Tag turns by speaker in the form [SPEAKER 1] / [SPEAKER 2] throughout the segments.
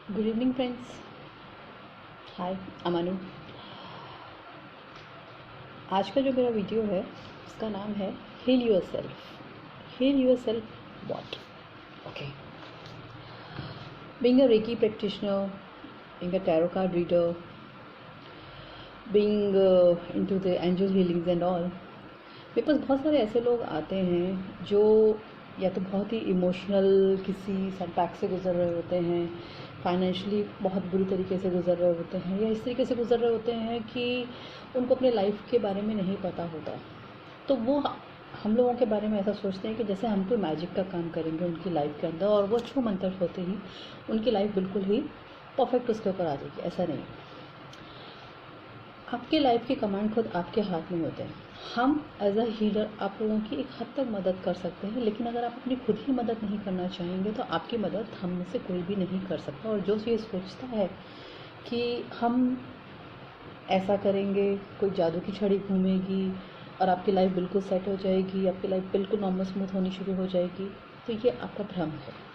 [SPEAKER 1] Good evening friends. Hi, Amanu. आज का जो मेरा वीडियो है उसका नाम है heal your self. Heal your self what? Okay. Being a reiki practitioner, being a tarot card reader, being into the angel healings and all, मेरे पास बहुत सारे ऐसे लोग आते हैं जो या तो बहुत ही इमोशनल किसी सेटबैक से गुजर रहे होते हैं, फाइनेंशियली बहुत बुरी तरीके से गुजर रहे होते हैं, या इस तरीके से गुजर रहे होते हैं कि उनको अपने लाइफ के बारे में नहीं पता होता। तो वो हम लोगों के बारे में ऐसा सोचते हैं कि जैसे हम कोई मैजिक का काम करेंगे उनकी लाइफ के अंदर, और वो छू मंतर होते ही उनकी लाइफ बिल्कुल ही परफेक्ट उसके ऊपर आ जाएगी। ऐसा नहीं। आपके लाइफ की कमांड खुद आपके हाथ में होते हैं। हम एज अ हीलर आप लोगों की एक हद तक मदद कर सकते हैं, लेकिन अगर आप अपनी खुद ही मदद नहीं करना चाहेंगे तो आपकी मदद हम में से कोई भी नहीं कर सकता। और जो ये सोचता है कि हम ऐसा करेंगे, कोई जादू की छड़ी घूमेगी और आपकी लाइफ बिल्कुल सेट हो जाएगी, आपकी लाइफ बिल्कुल नॉर्मल स्मूथ होनी शुरू हो जाएगी, तो ये आपका भ्रम है।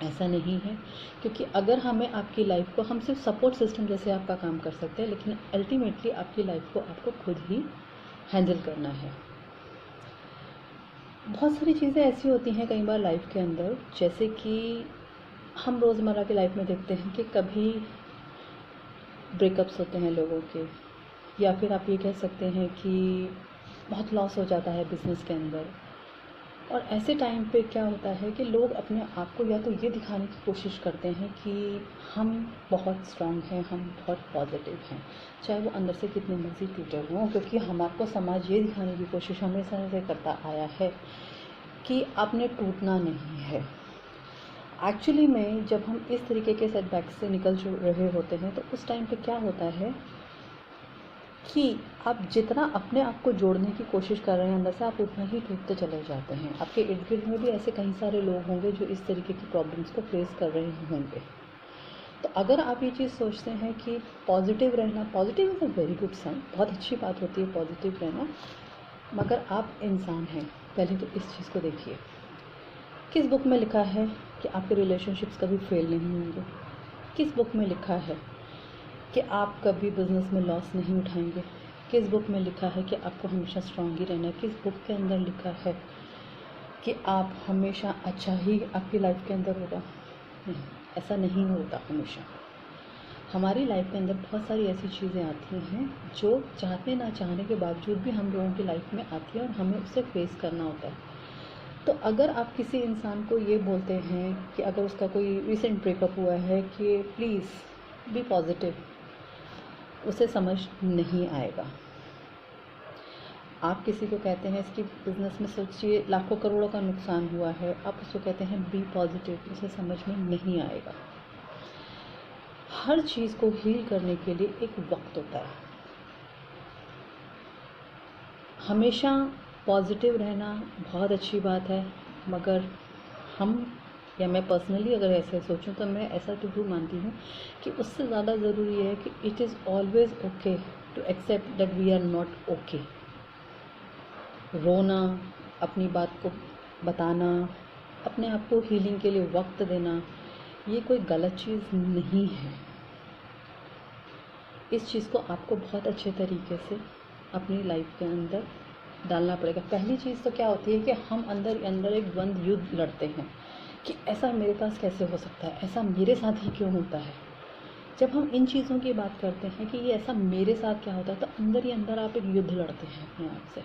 [SPEAKER 1] ऐसा नहीं है, क्योंकि अगर हमें आपकी लाइफ को, हम सिर्फ सपोर्ट सिस्टम जैसे आपका काम कर सकते हैं, लेकिन अल्टीमेटली आपकी लाइफ को आपको खुद ही हैंडल करना है। बहुत सारी चीज़ें ऐसी होती हैं कई बार लाइफ के अंदर, जैसे कि हम रोज़मर्रा की लाइफ में देखते हैं कि कभी ब्रेकअप्स होते हैं लोगों के, या फिर आप ये कह सकते हैं कि बहुत लॉस हो जाता है बिज़नेस के अंदर। और ऐसे टाइम पे क्या होता है कि लोग अपने आप को या तो ये दिखाने की कोशिश करते हैं कि हम बहुत स्ट्रांग हैं, हम बहुत पॉजिटिव हैं, चाहे वो अंदर से कितने मर्जी टूटे हों, क्योंकि हमारे को समाज ये दिखाने की कोशिश हमेशा से करता आया है कि आपने टूटना नहीं है। एक्चुअली में जब हम इस तरीके के सेटबैक से निकल रहे होते हैं तो उस टाइम पे क्या होता है कि आप जितना अपने आप को जोड़ने की कोशिश कर रहे हैं अंदर से, आप उतना ही टूटते चले जाते हैं। आपके इर्द गिर्द में भी ऐसे कई सारे लोग होंगे जो इस तरीके की प्रॉब्लम्स को फेस कर रहे होंगे। तो अगर आप ये चीज़ सोचते हैं कि पॉजिटिव रहना, positive is a very good sign, बहुत अच्छी बात होती है पॉजिटिव रहना, मगर आप इंसान हैं। पहले तो इस चीज़ को देखिए, किस बुक में लिखा है कि आपके रिलेशनशिप्स कभी फेल नहीं होंगे? किस बुक में लिखा है कि आप कभी बिज़नेस में लॉस नहीं उठाएंगे? किस बुक में लिखा है कि आपको हमेशा स्ट्रांग ही रहना है? किस बुक के अंदर लिखा है कि आप हमेशा अच्छा ही आपकी लाइफ के अंदर होगा? नहीं, ऐसा नहीं होता हमेशा। हमारी लाइफ के अंदर बहुत सारी ऐसी चीज़ें आती हैं जो चाहते ना चाहने के बावजूद भी हम लोगों की लाइफ में आती है और हमें उसे फेस करना होता है। तो अगर आप किसी इंसान को ये बोलते हैं कि अगर उसका कोई रिसेंट ब्रेकअप हुआ है कि प्लीज़ बी पॉजिटिव, उसे समझ नहीं आएगा। आप किसी को कहते हैं इसकी बिज़नेस में सोचिए लाखों करोड़ों का नुकसान हुआ है, आप उसको कहते हैं बी पॉजिटिव, उसे समझ में नहीं आएगा। हर चीज़ को हील करने के लिए एक वक्त होता है। हमेशा पॉजिटिव रहना बहुत अच्छी बात है, मगर हम, या मैं पर्सनली अगर ऐसे सोचूं तो मैं ऐसा ज़रूर मानती हूँ कि उससे ज़्यादा ज़रूरी है कि it is always okay to accept that we are not okay. रोना, अपनी बात को बताना, अपने आप को हीलिंग के लिए वक्त देना, ये कोई गलत चीज़ नहीं है। इस चीज़ को आपको बहुत अच्छे तरीके से अपनी लाइफ के अंदर डालना पड़ेगा। पहली चीज़ तो क्या होती है कि हम अंदर अंदर एक द्वंद्व युद्ध लड़ते हैं कि ऐसा मेरे पास कैसे हो सकता है, ऐसा मेरे साथ ही क्यों होता है। जब हम इन चीज़ों की बात करते हैं कि ये ऐसा मेरे साथ क्या होता है, तो अंदर ही अंदर आप एक युद्ध लड़ते हैं अपने आप से।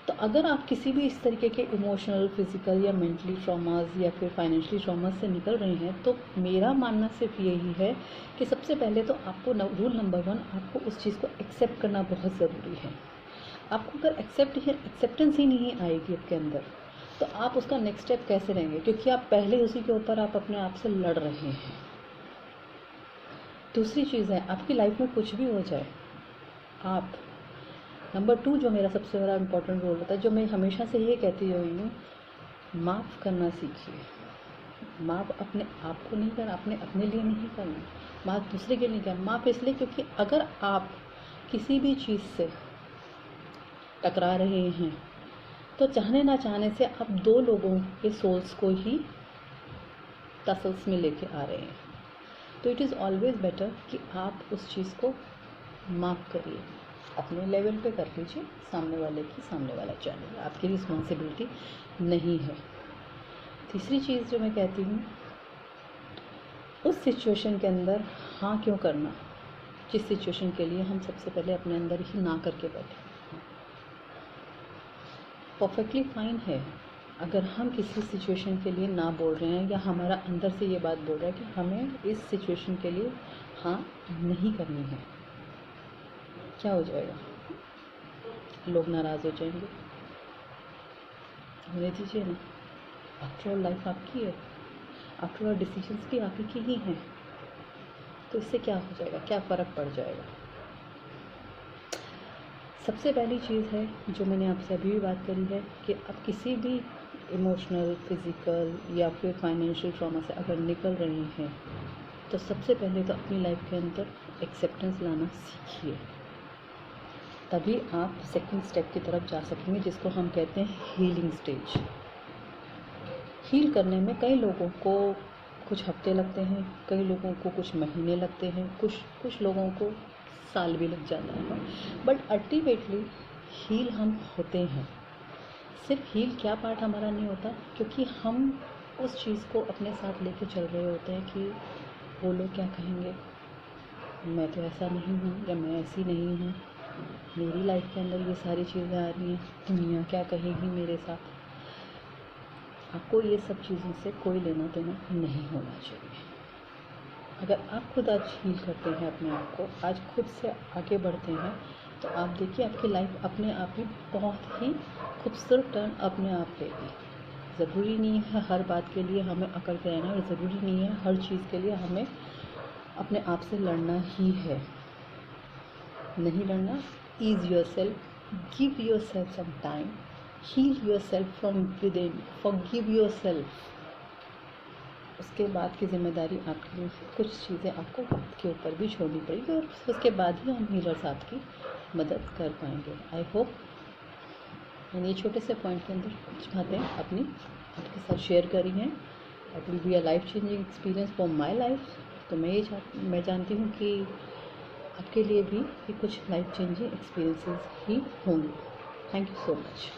[SPEAKER 1] तो अगर आप किसी भी इस तरीके के इमोशनल, फिज़िकल या मेंटली ट्रॉमास या फिर फाइनेंशियली ट्रॉमास से निकल रहे हैं, तो मेरा मानना सिर्फ यही है कि सबसे पहले तो आपको रूल नंबर 1, आपको उस चीज़ को एक्सेप्ट करना बहुत ज़रूरी है। आपको अगर एक्सेप्टेंस ही नहीं आएगी आपके अंदर, तो आप उसका नेक्स्ट स्टेप कैसे लेंगे, क्योंकि आप पहले उसी के ऊपर आप अपने आप से लड़ रहे हैं। दूसरी चीज़ है, आपकी लाइफ में कुछ भी हो जाए, आप नंबर 2 जो मेरा सबसे बड़ा इम्पोर्टेंट रोल होता है, जो मैं हमेशा से ये कहती रही हूँ, माफ़ करना सीखिए। माफ़ अपने आप को नहीं करना, अपने लिए नहीं करना, माफ़ दूसरे के लिए नहीं करना। माफ़ इसलिए क्योंकि अगर आप किसी भी चीज़ से टकरा रहे हैं तो चाहने ना चाहने से आप 2 लोगों के सोल्स को ही टसल्स में लेके आ रहे हैं। तो इट इज़ ऑलवेज़ बेटर कि आप उस चीज़ को माफ़ करिए, अपने लेवल पे कर लीजिए, सामने वाला जाने, आपकी रिस्पॉन्सिबिलिटी नहीं है। तीसरी चीज़ जो मैं कहती हूँ, उस सिचुएशन के अंदर हाँ क्यों करना, जिस सिचुएशन के लिए हम सबसे पहले अपने अंदर ही ना करके बैठे। परफेक्टली फाइन है अगर हम किसी सिचुएशन के लिए ना बोल रहे हैं, या हमारा अंदर से ये बात बोल रहा है कि हमें इस सिचुएशन के लिए हाँ नहीं करनी है। क्या हो जाएगा? लोग नाराज़ हो जाएंगे। होने दीजिए ना, आफ्टर ऑल लाइफ आपकी है, आफ्टर ऑल डिसीजंस भी आप ही ही हैं, तो इससे क्या हो जाएगा, क्या फ़र्क पड़ जाएगा? सबसे पहली चीज़ है जो मैंने आपसे अभी भी बात करी है कि आप किसी भी इमोशनल, फिज़िकल या फिर फाइनेंशियल ट्रॉमा से अगर निकल रहे हैं, तो सबसे पहले तो अपनी लाइफ के अंदर एक्सेप्टेंस लाना सीखिए, तभी आप सेकंड स्टेप की तरफ जा सकेंगे, जिसको हम कहते हैं हीलिंग स्टेज। हील करने में कई लोगों को कुछ हफ्ते लगते हैं, कई लोगों को कुछ महीने लगते हैं, कुछ लोगों को साल भी लग जाता है, बट अल्टीमेटली हील हम होते हैं। सिर्फ हील क्या पार्ट हमारा नहीं होता, क्योंकि हम उस चीज़ को अपने साथ लेके चल रहे होते हैं कि वो लोग क्या कहेंगे, मैं तो ऐसा नहीं हूँ या मैं ऐसी नहीं हूँ, मेरी लाइफ के अंदर ये सारी चीज़ें आ रही हैं, दुनिया क्या कहेगी मेरे साथ। आपको ये सब चीज़ों से कोई लेना देना नहीं होना चाहिए। अगर आप खुद आज हील करते हैं अपने आप को, आज खुद से आगे बढ़ते हैं, तो आप देखिए आपकी लाइफ अपने आप ही बहुत ही खूबसूरत टर्न अपने आप लेगी। ज़रूरी नहीं है हर बात के लिए हमें अकड़ के रहना, और ज़रूरी नहीं है हर चीज़ के लिए हमें अपने आप से लड़ना ही है। नहीं लड़ना, ease yourself, give yourself some time, heal yourself from within, forgive yourself. उसके बाद की ज़िम्मेदारी आपकी है। कुछ चीज़ें आपको वक्त के ऊपर भी छोड़नी पड़ेगी, और उसके बाद ही हम हीलर्स आपकी मदद कर पाएंगे। आई होप मैंने ये छोटे से पॉइंट के अंदर कुछ बातें अपनी आपके साथ शेयर करी हैं। It will be a life changing experience for my life. तो मैं जानती हूँ कि आपके लिए भी कुछ लाइफ चेंजिंग एक्सपीरियंसेस ही होंगे। Thank you so much.